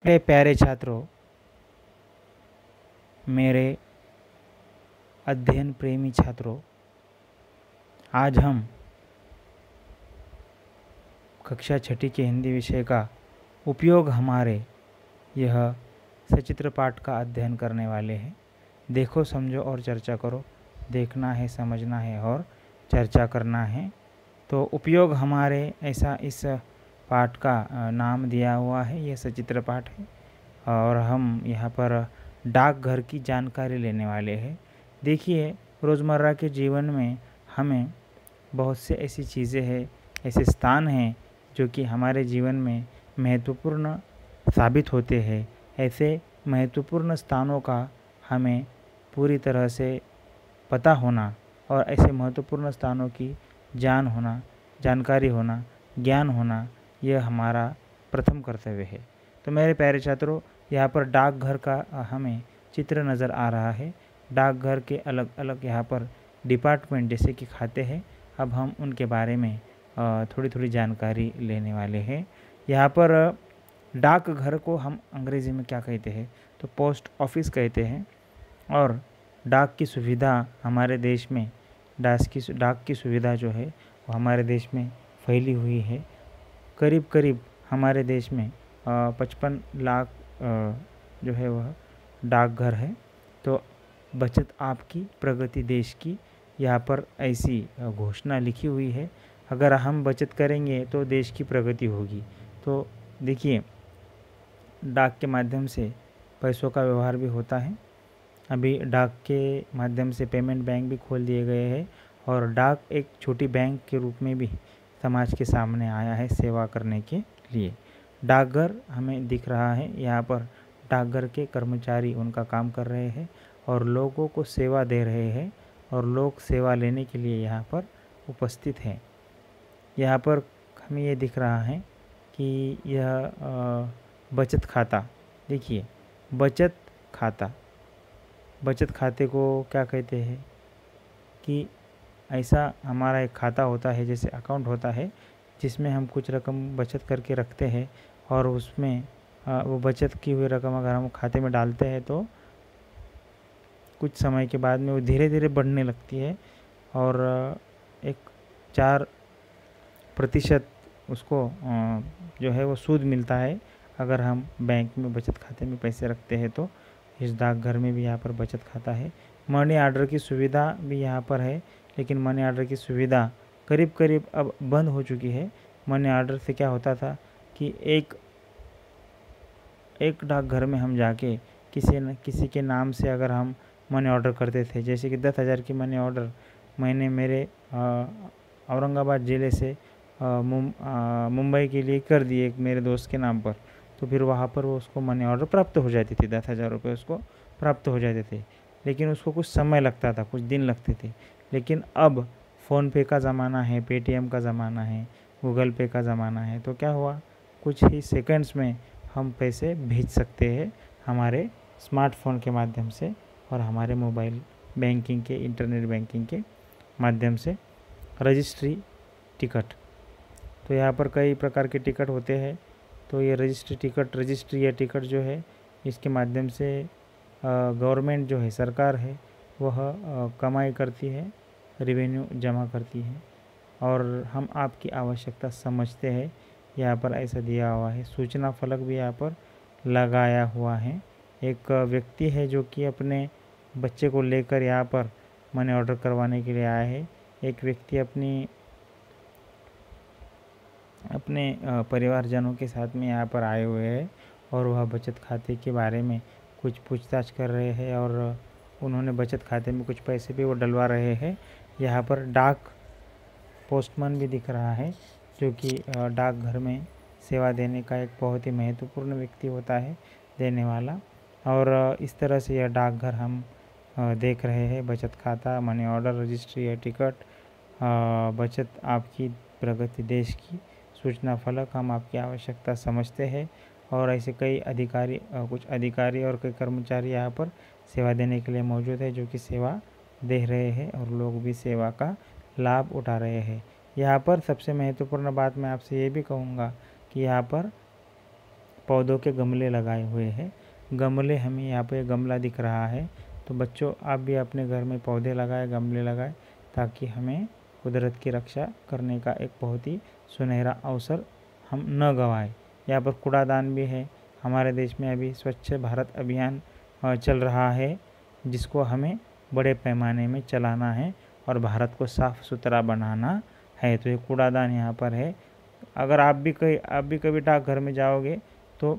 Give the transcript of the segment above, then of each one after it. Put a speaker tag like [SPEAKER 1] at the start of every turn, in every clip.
[SPEAKER 1] मेरे प्यारे छात्रों, मेरे अध्ययन प्रेमी छात्रों, आज हम कक्षा छठी के हिंदी विषय का उपयोग हमारे यह सचित्र पाठ का अध्ययन करने वाले हैं। देखो, समझो और चर्चा करो। देखना है, समझना है और चर्चा करना है। तो उपयोग हमारे ऐसा इस पाठ का नाम दिया हुआ है, यह सचित्र पाठ है और हम यहाँ पर डाकघर की जानकारी लेने वाले हैं। देखिए, रोज़मर्रा के जीवन में हमें बहुत से ऐसी चीज़ें हैं, ऐसे स्थान हैं जो कि हमारे जीवन में महत्वपूर्ण साबित होते हैं। ऐसे महत्वपूर्ण स्थानों का हमें पूरी तरह से पता होना और ऐसे महत्वपूर्ण स्थानों की जानकारी होना, ज्ञान होना, यह हमारा प्रथम कर्तव्य है। तो मेरे प्यारे छात्रों, यहाँ पर डाकघर का हमें चित्र नज़र आ रहा है। डाकघर के अलग अलग यहाँ पर डिपार्टमेंट जैसे कि खाते हैं। अब हम उनके बारे में थोड़ी थोड़ी जानकारी लेने वाले हैं। यहाँ पर डाकघर को हम अंग्रेज़ी में क्या कहते हैं? तो पोस्ट ऑफिस कहते हैं। और डाक की सुविधा हमारे देश में डाक की सुविधा जो है वो हमारे देश में फैली हुई है। करीब करीब हमारे देश में 55 लाख जो है वह डाकघर है। तो बचत आपकी, प्रगति देश की, यहाँ पर ऐसी घोषणा लिखी हुई है। अगर हम बचत करेंगे तो देश की प्रगति होगी। तो देखिए, डाक के माध्यम से पैसों का व्यवहार भी होता है। अभी डाक के माध्यम से पेमेंट बैंक भी खोल दिए गए हैं और डाक एक छोटी बैंक के रूप में भी समाज के सामने आया है सेवा करने के लिए। डाकघर हमें दिख रहा है, यहाँ पर डाकघर के कर्मचारी उनका काम कर रहे हैं और लोगों को सेवा दे रहे हैं और लोग सेवा लेने के लिए यहाँ पर उपस्थित हैं। यहाँ पर हमें ये दिख रहा है कि यह बचत खाता, देखिए बचत खाते को क्या कहते हैं कि ऐसा हमारा एक खाता होता है, जैसे अकाउंट होता है, जिसमें हम कुछ रकम बचत करके रखते हैं और उसमें वो बचत की हुई रकम अगर हम खाते में डालते हैं तो कुछ समय के बाद में वो धीरे धीरे बढ़ने लगती है और एक 4% उसको जो है वो सूद मिलता है अगर हम बैंक में बचत खाते में पैसे रखते हैं। तो इस डाकघर में भी यहाँ पर बचत खाता है। मनी ऑर्डर की सुविधा भी यहाँ पर है, लेकिन मनी ऑर्डर की सुविधा करीब करीब अब बंद हो चुकी है। मनी ऑर्डर से क्या होता था कि एक डाकघर में हम जाके किसी के नाम से अगर हम मनी ऑर्डर करते थे, जैसे कि 10,000 की मनी ऑर्डर मैंने मेरे औरंगाबाद ज़िले से मुंबई के लिए कर दिए मेरे दोस्त के नाम पर, तो फिर वहाँ पर वो उसको मनी ऑर्डर प्राप्त हो जाती थी, 10,000 रुपये उसको प्राप्त हो जाते थे। लेकिन उसको कुछ समय लगता था, कुछ दिन लगते थे। लेकिन अब फ़ोनपे का ज़माना है, पेटीएम का ज़माना है, गूगल पे का ज़माना है। तो क्या हुआ, कुछ ही सेकंड्स में हम पैसे भेज सकते हैं हमारे स्मार्टफोन के माध्यम से और हमारे मोबाइल बैंकिंग के, इंटरनेट बैंकिंग के माध्यम से। रजिस्ट्री टिकट, तो यहाँ पर कई प्रकार के टिकट होते हैं। तो ये रजिस्ट्री या टिकट जो है, इसके माध्यम से गवर्नमेंट जो है, सरकार है, वह कमाई करती है, रेवेन्यू जमा करती है और हम आपकी आवश्यकता समझते हैं। यहाँ पर ऐसा दिया हुआ है। सूचना फलक भी यहाँ पर लगाया हुआ है। एक व्यक्ति है जो कि अपने बच्चे को लेकर यहाँ पर मनी ऑर्डर करवाने के लिए आया है। एक व्यक्ति अपने परिवारजनों के साथ में यहाँ पर आए हुए हैं और वह बचत खाते के बारे में कुछ पूछताछ कर रहे हैं और उन्होंने बचत खाते में कुछ पैसे भी वो डलवा रहे हैं। यहाँ पर डाक पोस्टमैन भी दिख रहा है, जो कि डाकघर में सेवा देने का एक बहुत ही महत्वपूर्ण व्यक्ति होता है, देने वाला। और इस तरह से यह डाकघर हम देख रहे हैं। बचत खाता, मनी ऑर्डर, रजिस्ट्री या टिकट, बचत आपकी, प्रगति देश की, सूचना फलक हम आपकी आवश्यकता समझते हैं। और ऐसे कई अधिकारी, कुछ अधिकारी और कई कर्मचारी यहाँ पर सेवा देने के लिए मौजूद है, जो कि सेवा दे रहे हैं और लोग भी सेवा का लाभ उठा रहे हैं। यहाँ पर सबसे महत्वपूर्ण बात मैं आपसे ये भी कहूँगा कि यहाँ पर पौधों के गमले लगाए हुए हैं। गमले हमें यहाँ पे गमला दिख रहा है। तो बच्चों आप भी अपने घर में पौधे लगाए, गमले लगाए, ताकि हमें कुदरत की रक्षा करने का एक बहुत ही सुनहरा अवसर हम न गंवाएं। यहाँ पर कूड़ादान भी है। हमारे देश में अभी स्वच्छ भारत अभियान चल रहा है, जिसको हमें बड़े पैमाने में चलाना है और भारत को साफ़ सुथरा बनाना है। तो ये कूड़ादान यहाँ पर है। अगर आप भी कभी डाकघर में जाओगे तो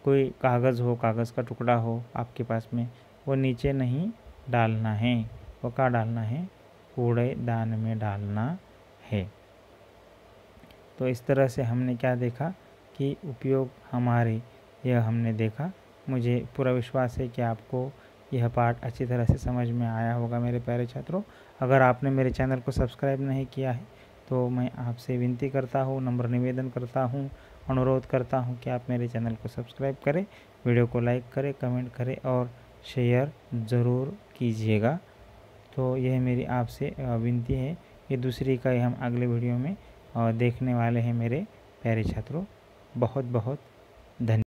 [SPEAKER 1] कोई कागज़ का टुकड़ा हो आपके पास में, वो नीचे नहीं डालना है, वो कहाँ डालना है, कूड़ेदान में डालना है। तो इस तरह से हमने क्या देखा कि उपयोग हमारे, यह हमने देखा। मुझे पूरा विश्वास है कि आपको यह पाठ अच्छी तरह से समझ में आया होगा मेरे प्यारे छात्रों। अगर आपने मेरे चैनल को सब्सक्राइब नहीं किया है तो मैं आपसे विनती करता हूँ, नम्र निवेदन करता हूँ, अनुरोध करता हूँ कि आप मेरे चैनल को सब्सक्राइब करें, वीडियो को लाइक करें, कमेंट करें और शेयर ज़रूर कीजिएगा। तो यह मेरी आपसे विनती है। ये दूसरी इकाई हम अगले वीडियो में देखने वाले हैं मेरे प्यारे छात्रों। बहुत बहुत धन्यवाद।